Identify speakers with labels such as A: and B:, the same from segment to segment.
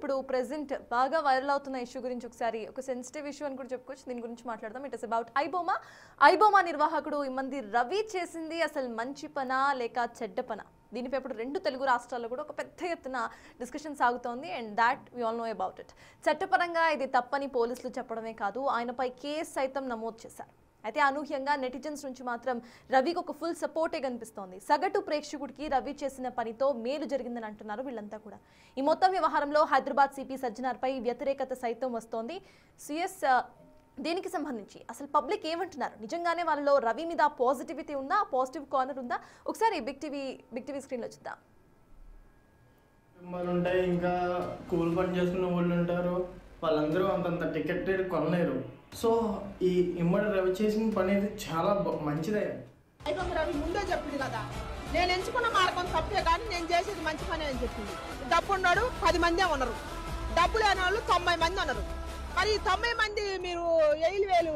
A: ఇప్పుడు ప్రెసెంట్ బాగా వైరల్ అవుతున్న ఇష్యూ గురించి ఒకసారి ఒక సెన్సిటివ్ ఇష్యూ అని కూడా చెప్పుకోవచ్చు. దీని గురించి మాట్లాడదాం. It is about iBomma. IBomma నిర్వాహకుడు ఇమ్మంది రవి చేసింది అసలు మంచి పనా లేక చెడ్డ పనా? దీనిపై ఇప్పుడు రెండు తెలుగు రాష్ట్రాల్లో కూడా ఒక పెద్ద ఎత్తున డిస్కషన్ సాగుతోంది. And that we all know about it. చట్టపరంగా ఇది తప్పని పోలీసులు చెప్పడమే కాదు, ఆయనపై కేసు సైతం నమోదు చేశారు. అయితే అనూహ్యంగా నెటిజన్స్ నుంచి మాత్రం రవికి ఒక ఫుల్ సపోర్టే కనిపిస్తోంది. సగటు ప్రేక్షకుడికి రవి చేసిన పనితో మేలు జరిగిందని అంటున్నారు వీళ్ళంతా కూడా. ఈ మొత్తం వ్యవహారంలో హైదరాబాద్ సిపి సజ్జనార్పై వ్యతిరేకత సైతం వస్తోంది. సిఎస్ దీనికి సంబంధించి అసలు పబ్లిక్ ఏమంటున్నారు? నిజంగానే వాళ్ళలో రవి మీద పాజిటివిటీ ఉందా, పాజిటివ్ కార్నర్ ఉందా? ఒకసారి బిగ్ టీవీ స్క్రీన్లో చూద్దాం.
B: ఉంటాయి, ఇంకా కూలి పని చేసుకునే వాళ్ళు ఉంటారు. వాళ్ళందరూ అంతంత టికెట్ రేట్ కొనలేరు. సో ఈ ఇమ్మడి రవి చేసిన పని అయితే చాలా మంచిదే.
C: రవి ముందే చెప్పింది కదా, నేను ఎంచుకున్న మార్గం తప్పే కానీ నేను చేసేది మంచి పని అని చెప్పింది. డబ్బు ఉన్నాడు 10 మందే ఉన్నారు, డబ్బు లేని వాళ్ళు 90 మంది ఉన్నారు. మరి 90 మంది మీరు 7,000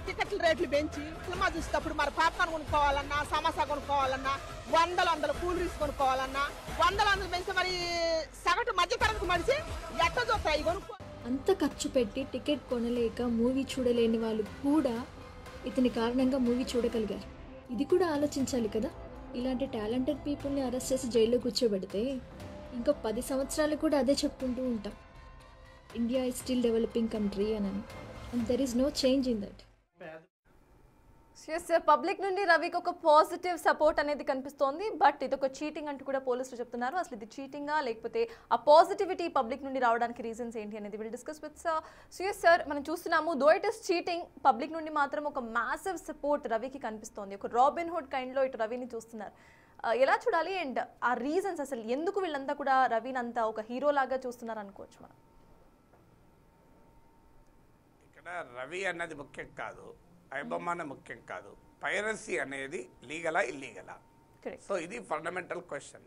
C: టికెట్ల రేట్లు పెంచి సినిమా చూసేటప్పుడు మరి పాప్కార్న్ కొనుక్కోవాలన్నా, సమోసా కొనుక్కోవాలన్నా, వందల కూల్ డ్రింక్స్ కొనుక్కోవాలన్నా, వందలు పెంచి మరి సగటు మధ్యతరగతి మనిషి ఎట్ట చూస్తాయి కొనుక్కో.
D: అంత ఖర్చు పెట్టి టికెట్ కొనలేక మూవీ చూడలేని వాళ్ళు కూడా ఇతని కారణంగా మూవీ చూడగలిగారు. ఇది కూడా ఆలోచించాలి కదా. ఇలాంటి టాలెంటెడ్ పీపుల్ని అరెస్ట్ చేసి జైల్లో కూర్చోబెడితే ఇంకో 10 సంవత్సరాలు కూడా అదే చెప్పుకుంటూ ఉంటాం, India is still developing country అని. And there is no change in that.
A: Public నుండి రవికి ఒక పాజిటివ్ సపోర్ట్ అనేది కనిపిస్తోంది. బట్ ఇది ఒక చీటింగ్ అంటూ కూడా పోలీసులు చెప్తున్నారు. అసలు ఇది చీటింగా లేకపోతే ఆ పాజిటివిటీ పబ్లిక్ నుండి రావడానికి రీజన్స్ ఏంటి అనేది విల్ డిస్కస్ విత్ సుయస్ సార్. మనం చూస్తున్నాము, though it is cheating, public నుండి మాత్రం ఒక మ్యాసివ్ సపోర్ట్ రవికి కనిపిస్తోంది. ఒక రాబిన్ హుడ్ కైండ్లో ఇటు రవిని చూస్తున్నారు. ఎలా చూడాలి? అండ్ ఆ రీజన్స్ అసలు ఎందుకు వీళ్ళంతా కూడా రవిని అంతా ఒక హీరో లాగా చూస్తున్నారు అనుకోవచ్చు మనం?
E: ఇక్కడ రవి అన్నది ముఖ్యం కాదు, ఐబొమ్మ ముఖ్యం కాదు. పైరసీ అనేది లీగలా ఇల్లీగలా? సో ఇది fundamental question.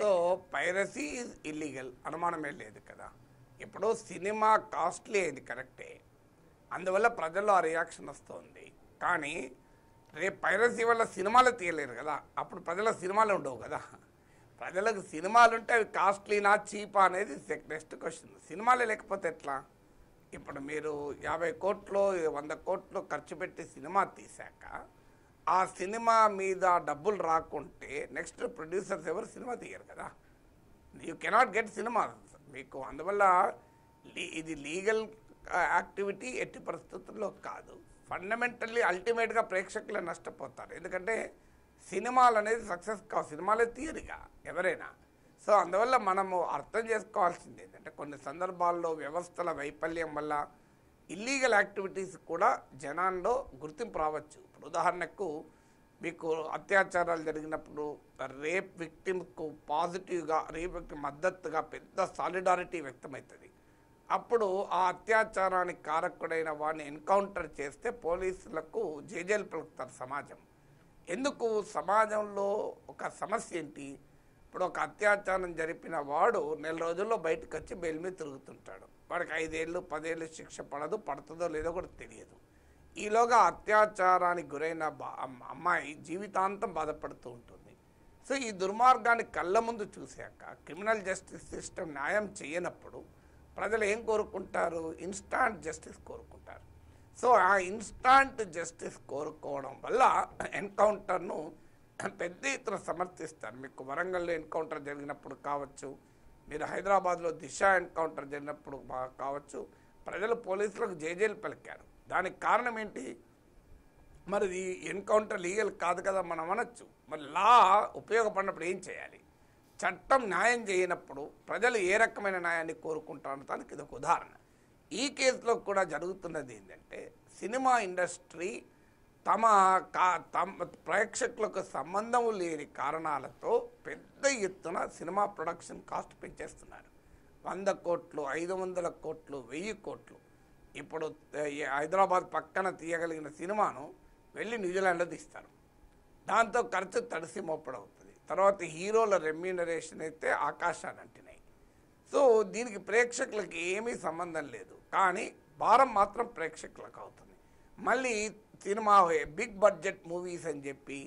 E: So piracy is illegal, అనుమానమే లేదు కదా. ఇప్పుడు సినిమా కాస్ట్లీ అయింది, కరెక్టే, అందువల్ల ప్రజల్లో ఆ రియాక్షన్ వస్తుంది. కానీ రేపు పైరసీ వల్ల సినిమాలు తీయలేరు కదా, అప్పుడు ప్రజల సినిమాలు ఉండవు కదా. ప్రజలకు సినిమాలు ఉంటే అవి కాస్ట్లీనా చీపా అనేది నెక్స్ట్ క్వశ్చన్. సినిమాలే లేకపోతే ఎట్లా? ఇప్పుడు మీరు 50 కోట్లు 100 కోట్లు ఖర్చు పెట్టి సినిమా తీశాక ఆ సినిమా మీద డబ్బులు రాకుంటే నెక్స్ట్ ప్రొడ్యూసర్స్ ఎవరు సినిమా తీయరు కదా. యూ కెనాట్ గెట్ సినిమా మీకు. అందువల్ల ఇది లీగల్ యాక్టివిటీ ఎట్టి పరిస్థితుల్లో కాదు. ఫండమెంటల్లీ అల్టిమేట్గా ప్రేక్షకులే నష్టపోతారు. ఎందుకంటే సినిమాలు అనేది సక్సెస్ కావు, సినిమాలే తీయరుగా ఎవరైనా. సో అందువల్ల మనము అర్థం చేసుకోవాల్సింది ఏంటంటే కొన్ని సందర్భాల్లో వ్యవస్థల వైఫల్యం వల్ల ఇల్లీగల్ యాక్టివిటీస్ కూడా జనాల్లో గుర్తింపు రావచ్చు. ఇప్పుడు ఉదాహరణకు మీకు అత్యాచారాలు జరిగినప్పుడు రేప్ విక్టిమ్కు పాజిటివ్గా, రేప్ విక్టిమ్ మద్దతుగా పెద్ద సాలిడారిటీ వ్యక్తమవుతుంది. అప్పుడు ఆ అత్యాచారానికి కారకుడైన వాడిని ఎన్కౌంటర్ చేస్తే పోలీసులకు జైలు పలుకుతారు సమాజం. ఎందుకు? సమాజంలో ఒక సమస్య ఏంటి? ఇప్పుడు ఒక అత్యాచారం జరిపిన వాడు 4 రోజుల్లో బయటకు వచ్చి బెయిల్ మీద తిరుగుతుంటాడు. వాడికి 5 ఏళ్ళు 10 ఏళ్ళు శిక్ష పడుతుందో లేదో కూడా తెలియదు. ఈలోగా అత్యాచారానికి గురైన అమ్మాయి జీవితాంతం బాధపడుతూ ఉంటుంది. సో ఈ దుర్మార్గాన్ని కళ్ళ ముందు చూశాక క్రిమినల్ జస్టిస్ సిస్టమ్ న్యాయం చేయనప్పుడు ప్రజలు ఏం కోరుకుంటారు? ఇన్స్టాంట్ జస్టిస్ కోరుకుంటారు. సో ఆ ఇన్స్టాంట్ జస్టిస్ కోరుకోవడం వల్ల ఎన్కౌంటర్ను పెద్ద ఎత్తున సమర్థిస్తారు. మీకు వరంగల్లో ఎన్కౌంటర్ జరిగినప్పుడు కావచ్చు, మీరు హైదరాబాద్లో దిశ ఎన్కౌంటర్ జరిగినప్పుడు కావచ్చు, ప్రజలు పోలీసులకు జైలు పలికారు. దానికి కారణం ఏంటి? మరి ఈ ఎన్కౌంటర్ లీగల్ కాదు కదా మనం అనొచ్చు. మరి లా ఉపయోగపడినప్పుడు ఏం చేయాలి? చట్టం న్యాయం చేయనప్పుడు ప్రజలు ఏ రకమైన న్యాయాన్ని కోరుకుంటారో దానికి ఇది ఒక ఉదాహరణ. ఈ కేసులో కూడా జరుగుతున్నది ఏంటంటే సినిమా ఇండస్ట్రీ తమ ప్రేక్షకులకు సంబంధం లేని కారణాలతో పెద్ద ఎత్తున సినిమా ప్రొడక్షన్ కాస్ట్ పెంచేస్తున్నారు. 100 కోట్లు 500 కోట్లు 1000 కోట్లు. ఇప్పుడు హైదరాబాద్ పక్కన తీయగలిగిన సినిమాను వెళ్ళి న్యూజిలాండ్లో తీస్తారు. దాంతో ఖర్చు తడిసి మోపడవుతుంది. తర్వాత హీరోల రెమ్యూనరేషన్ అయితే ఆకాశాన్ని అంటినాయి. సో దీనికి ప్రేక్షకులకి ఏమీ సంబంధం లేదు, కానీ భారం మాత్రం ప్రేక్షకులకు అవుతుంది. మళ్ళీ సినిమా బిగ్ బడ్జెట్ మూవీస్ అని చెప్పి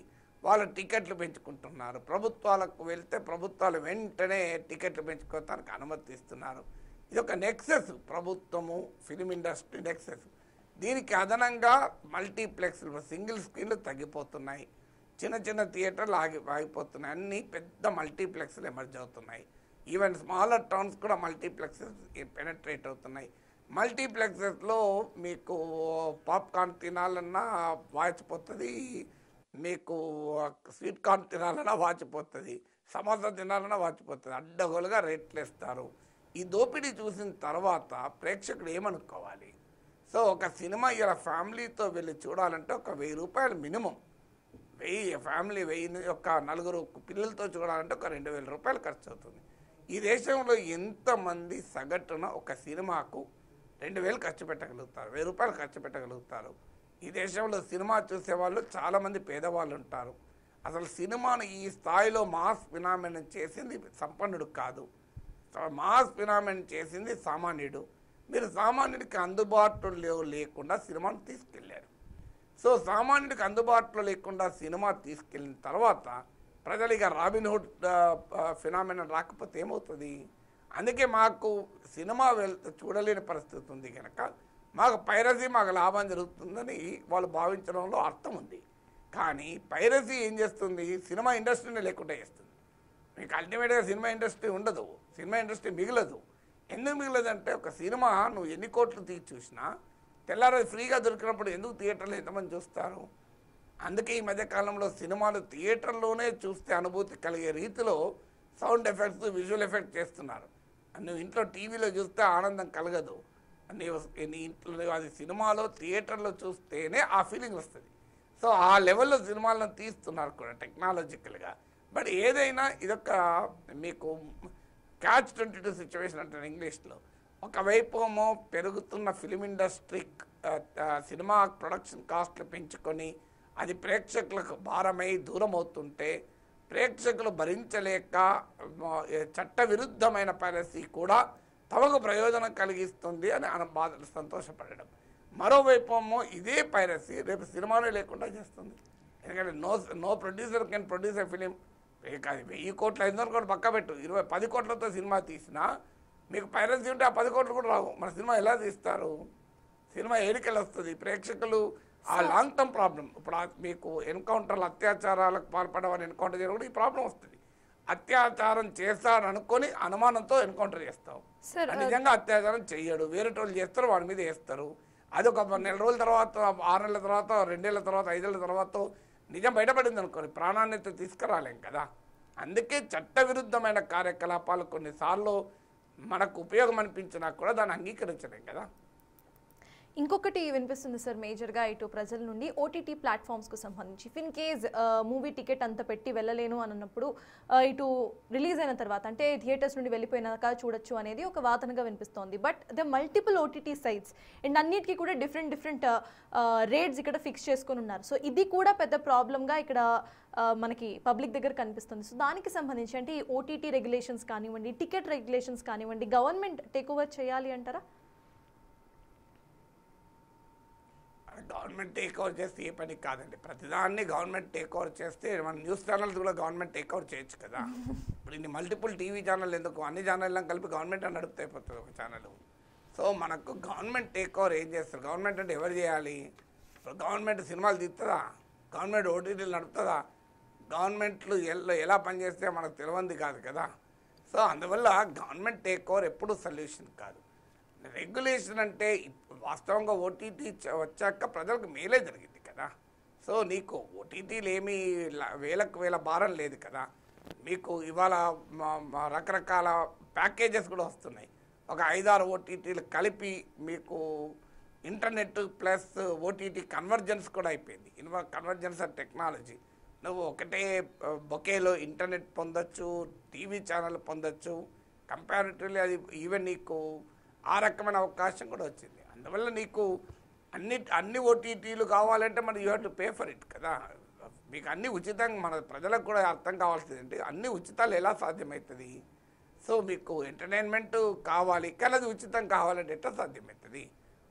E: వాళ్ళు టికెట్లు పెంచుకుంటున్నారు. ప్రభుత్వాలకు వెళ్తే ప్రభుత్వాలు వెంటనే టికెట్లు పెంచుకోవడానికి అనుమతిస్తున్నారు. ఇది ఒక నెక్సెస్, ప్రభుత్వము ఫిలిం ఇండస్ట్రీ నెక్సెస్. దీనికి అదనంగా మల్టీప్లెక్స్లు, సింగిల్ స్క్రీన్లు తగ్గిపోతున్నాయి, చిన్న చిన్న థియేటర్లు ఆగిపోతున్నాయి, అన్నీ పెద్ద మల్టీప్లెక్స్లు ఎమర్జ్ అవుతున్నాయి. ఈవెన్ స్మాలర్ టౌన్స్ కూడా మల్టీప్లెక్సెస్ పెనట్రేట్ అవుతున్నాయి. మల్టీప్లెక్సెస్లో మీకు పాప్కార్న్ తినాలన్నా వాచిపోతుంది, మీకు స్వీట్ కార్న్ తినాలన్నా వాచిపోతుంది, సమోసా తినాలన్నా వాచిపోతుంది. అడ్డగోలుగా రేట్లు ఇస్తారు. ఈ దోపిడీ చూసిన తర్వాత ప్రేక్షకుడు ఏమనుకోవాలి? సో ఒక సినిమా ఇలా ఫ్యామిలీతో వెళ్ళి చూడాలంటే ఒక 1000 రూపాయలు మినిమం, ఫ్యామిలీ 1000 ఒక 4 పిల్లలతో చూడాలంటే ఒక 2000 రూపాయలు ఖర్చు అవుతుంది. ఈ దేశంలో ఎంతమంది సగటున ఒక సినిమాకు 2000 ఖర్చు పెట్టగలుగుతారు, 1000 రూపాయలు ఖర్చు పెట్టగలుగుతారు? ఈ దేశంలో సినిమా చూసేవాళ్ళు చాలామంది పేదవాళ్ళు ఉంటారు. అసలు సినిమాను ఈ స్థాయిలో మాస్ ఫినామినన్ చేసింది సంపన్నుడు కాదు, మాస్ ఫినామినన్ చేసింది సామాన్యుడు. మీరు సామాన్యుడికి అందుబాటులో లేకుండా సినిమాను తీసుకెళ్ళారు. సో సామాన్యుడికి అందుబాటులో లేకుండా సినిమా తీసుకెళ్ళిన తర్వాత ప్రజలు ఇక రాబిన్హుడ్ ఫినామినన్ రాకపోతే ఏమవుతుంది? అందుకే మాకు సినిమా చూడలేని పరిస్థితి ఉంది కనుక మాకు పైరసీ మాకు లాభం జరుగుతుందని వాళ్ళు భావించడంలో అర్థం ఉంది. కానీ పైరసీ ఏం చేస్తుంది? సినిమా ఇండస్ట్రీని లేకుండా చేస్తుంది. మీకు అల్టిమేట్గా సినిమా ఇండస్ట్రీ ఉండదు, సినిమా ఇండస్ట్రీ మిగలదు. ఎందుకు మిగలదంటే ఒక సినిమా నువ్వు ఎన్ని కోట్లు తీసి చూసినా తెల్లారి ఫ్రీగా దొరికినప్పుడు ఎందుకు థియేటర్లో ఎంతమంది చూస్తారు? అందుకే ఈ మధ్యకాలంలో సినిమాలు థియేటర్లోనే చూస్తే అనుభూతి కలిగే రీతిలో సౌండ్ ఎఫెక్ట్స్, విజువల్ ఎఫెక్ట్ చేస్తున్నారు. నువ్వు ఇంట్లో టీవీలో చూస్తే ఆనందం కలగదు, నీ ఇంట్లో అది సినిమాలో థియేటర్లో చూస్తేనే ఆ ఫీలింగ్ వస్తుంది. సో ఆ లెవెల్లో సినిమాలను తీస్తున్నారు కూడా టెక్నాలజికల్గా. బట్ ఏదైనా ఇదొక మీకు క్యాచ్ 22 సిచ్యువేషన్ అంటారు ఇంగ్లీష్లో. ఒకవైపు ఏమో పెరుగుతున్న ఫిలిం ఇండస్ట్రీ సినిమా ప్రొడక్షన్ కాస్ట్లు పెంచుకొని అది ప్రేక్షకులకు భారమై దూరం అవుతుంటే ప్రేక్షకులు భరించలేక చట్టవిరుద్ధమైన పైరసీ కూడా తమకు ప్రయోజనం కలిగిస్తుంది అని సంతోషపడడం. మరోవైపు ఏమో ఇదే పైరసీ రేపు సినిమానే లేకుండా చేస్తుంది. ఎందుకంటే no producer can produce a film. అది 1000 కోట్లు 500 కోట్లు పక్క పెట్టు, 10 కోట్లతో సినిమా తీసినా మీకు పైరసీ ఉంటే ఆ 10 కోట్లు కూడా రావు. మన సినిమా ఎలా తీస్తారు? సినిమా ఏడికెళ్ళి వస్తుంది? ప్రేక్షకులు ఆ లాంగ్ టర్మ్ ప్రాబ్లం. ఇప్పుడు మీకు ఎన్కౌంటర్లు, అత్యాచారాలకు పాల్పడవని ఎన్కౌంటర్ చేయడం ఈ ప్రాబ్లం వస్తుంది. అత్యాచారం చేస్తారనుకొని అనుమానంతో ఎన్కౌంటర్ చేస్తాం, నిజంగా అత్యాచారం చెయ్యడు, వేరేటోళ్ళు చేస్తారు, వాడి మీద వేస్తారు. అది ఒక 4 నెలల రోజుల తర్వాత, 6 నెలల తర్వాత, 2 ఏళ్ళ తర్వాత, 5 ఏళ్ళ తర్వాత నిజం బయటపడింది అనుకోని ప్రాణాన్ని తీసుకురాలేం కదా. అందుకే చట్టవిరుద్ధమైన కార్యకలాపాలు కొన్నిసార్లు మనకు ఉపయోగం అనిపించినా కూడా దాన్ని అంగీకరించలేం కదా.
A: ఇంకొకటి వినిపిస్తుంది సార్ మేజర్గా ఇటు ప్రజల నుండి ఓటీటీ ప్లాట్ఫామ్స్కు సంబంధించి. ఇన్ కేజ్ మూవీ టికెట్ అంత పెట్టి వెళ్ళలేను అని అన్నప్పుడు ఇటు రిలీజ్ అయిన తర్వాత అంటే థియేటర్స్ నుండి వెళ్ళిపోయినాక చూడొచ్చు అనేది ఒక వాదనగా వినిపిస్తోంది. But the multiple OTT sites and అన్నిటికీ కూడా డిఫరెంట్ రేట్స్ ఇక్కడ ఫిక్స్ చేసుకొని ఉన్నారు. సో ఇది కూడా పెద్ద ప్రాబ్లంగా ఇక్కడ మనకి పబ్లిక్ దగ్గర కనిపిస్తుంది. సో దానికి సంబంధించి అంటే ఈ ఓటీటీ రెగ్యులేషన్స్ కానివ్వండి, టికెట్ రెగ్యులేషన్స్ కానివ్వండి, గవర్నమెంట్ టేక్ ఓవర్ చేయాలి అంటారా?
E: గవర్నమెంట్ టేక్ ఓవర్ చేస్తే ఏ పని కాదండి. ప్రతిదాన్ని గవర్నమెంట్ టేక్ ఓవర్ చేస్తే మన న్యూస్ ఛానల్స్ కూడా గవర్నమెంట్ టేక్ ఓవర్ చేయొచ్చు కదా. ఇప్పుడు ఇన్ని మల్టిపుల్ టీవీ ఛానల్ ఎందుకు? అన్ని ఛానళ్ళని కలిపి గవర్నమెంట్ అని నడుపుతూ అయిపోతుంది ఒక ఛానల్. సో మనకు గవర్నమెంట్ టేక్ ఓవర్ ఏం చేస్తారు? గవర్నమెంట్ అంటే ఎవరు చేయాలి? ఇప్పుడు గవర్నమెంట్ సినిమాలు తీస్తుందా? గవర్నమెంట్ ఓటీటీలు నడుపుతుందా? గవర్నమెంట్లు ఎలా పనిచేస్తే మనకు తెలియంది కాదు కదా. సో అందువల్ల గవర్నమెంట్ టేక్ ఓవర్ ఎప్పుడు సొల్యూషన్ కాదు. రెగ్యులేషన్ అంటే వాస్తవంగా ఓటీటీ వచ్చాక ప్రజలకు మేలే జరిగింది కదా. సో నీకు ఓటీటీలు ఏమీ వేల భారం లేదు కదా. మీకు ఇవాళ రకరకాల ప్యాకేజెస్ కూడా వస్తున్నాయి. ఒక 5-6 ఓటీటీలు కలిపి మీకు ఇంటర్నెట్ ప్లస్ ఓటీటీ కన్వర్జెన్స్ కూడా అయిపోయింది. Convergence of technology. నువ్వు ఒకటే బొకేలో ఇంటర్నెట్ పొందొచ్చు, టీవీ ఛానల్ పొందొచ్చు. కంపారిటివ్లీ అది ఈవెన్ నీకు ఆ రకమైన అవకాశం కూడా వచ్చింది. అందువల్ల నీకు అన్ని ఓటీటీలు కావాలంటే మరి you have to pay for it కదా. మీకు అన్ని ఉచితంగా, మన ప్రజలకు కూడా అర్థం కావాల్సింది ఏంటి, అన్ని ఉచితాలు ఎలా సాధ్యమవుతుంది? సో మీకు ఎంటర్టైన్మెంట్ కావాలి కానీ అది ఉచితం కావాలంటే ఎట్లా సాధ్యమవుతుంది?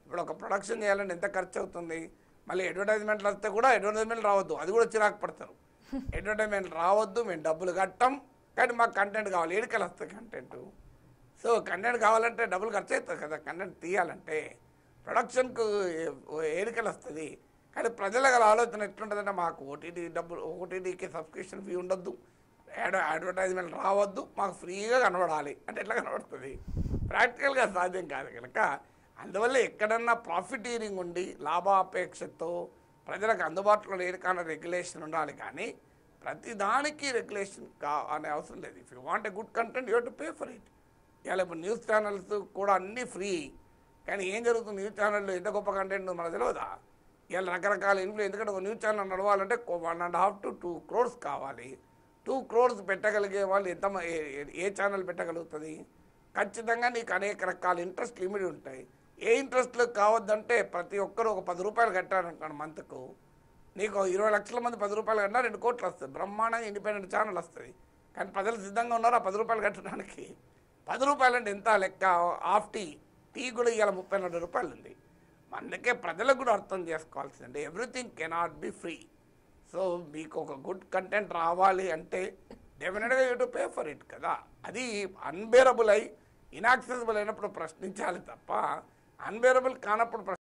E: ఇప్పుడు ఒక ప్రొడక్షన్ చేయాలంటే ఎంత ఖర్చు అవుతుంది? మళ్ళీ అడ్వర్టైజ్మెంట్లు వస్తే కూడా అడ్వర్టైజ్మెంట్ రావద్దు, అది కూడా చిరాకు పడతారు. అడ్వర్టైజ్మెంట్ రావద్దు, మేము డబ్బులు కట్టాం కానీ మాకు కంటెంట్ కావాలి. ఏడికెళ్ళి వస్తుంది కంటెంట్? సో కంటెంట్ కావాలంటే డబ్బులు ఖర్చు అవుతుంది కదా కంటెంట్ తీయాలంటే, ప్రొడక్షన్కు ఏరికలు వస్తుంది. కానీ ప్రజల గల ఆలోచన ఎట్లుంటుందంటే మాకు ఓటీటీకి సబ్స్క్రిప్షన్ ఫీ ఉండొద్దు, అడ్వర్టైజ్మెంట్ రావద్దు, మాకు ఫ్రీగా కనబడాలి అంటే ఎట్లా కనబడుతుంది? ప్రాక్టికల్గా సాధ్యం కాదు కనుక అందువల్ల ఎక్కడన్నా ప్రాఫిటీరింగ్ ఉండి లాభాపేక్షతో ప్రజలకు అందుబాటులో లేని కానీ రెగ్యులేషన్ ఉండాలి. కానీ ప్రతిదానికి రెగ్యులేషన్ అనే అవసరం లేదు. If you want a good content you have to pay for it. ఇవాళ ఇప్పుడు న్యూస్ ఛానల్స్ కూడా అన్నీ ఫ్రీ, కానీ ఏం జరుగుతుంది న్యూస్ ఛానల్లో ఎంత గొప్ప కంటెంట్ మనకు తెలియదా? ఇవాళ రకరకాల ఎందుకంటే ఒక న్యూస్ ఛానల్ నడవాలంటే 1.5 to 2 crores కావాలి. 2 crores పెట్టగలిగే వాళ్ళు ఎంత ఏ ఛానల్ పెట్టగలుగుతుంది? ఖచ్చితంగా నీకు అనేక రకాల ఇంట్రెస్ట్ లిమిట్ ఉంటాయి. ఏ ఇంట్రెస్ట్లు కావద్దంటే ప్రతి ఒక్కరు ఒక 10 రూపాయలు కట్టారనుకోండి మంత్కు, నీకు 20 లక్షల మంది 10 రూపాయలు కట్టినా 2 కోట్లు వస్తుంది, బ్రహ్మాండంగా ఇండిపెండెంట్ ఛానల్ వస్తుంది. కానీ ప్రజలు సిద్ధంగా ఉన్నారు ఆ 10 రూపాయలు కట్టడానికి. 10 రూపాయలు అంటే ఎంత లెక్క? హాఫ్ టీ కూడా ఇవాళ 30-40 రూపాయలు ఉంది. అందుకే ప్రజలకు కూడా అర్థం చేసుకోవాల్సిందంటే everything cannot be free. So మీకు ఒక గుడ్ కంటెంట్ రావాలి అంటే డెఫినెట్గా you to pay for it కదా. అది అన్బేరబుల్ అయి ఇన్యాక్సెసిబుల్ అయినప్పుడు ప్రశ్నించాలి తప్ప అన్బేరబుల్ కానప్పుడు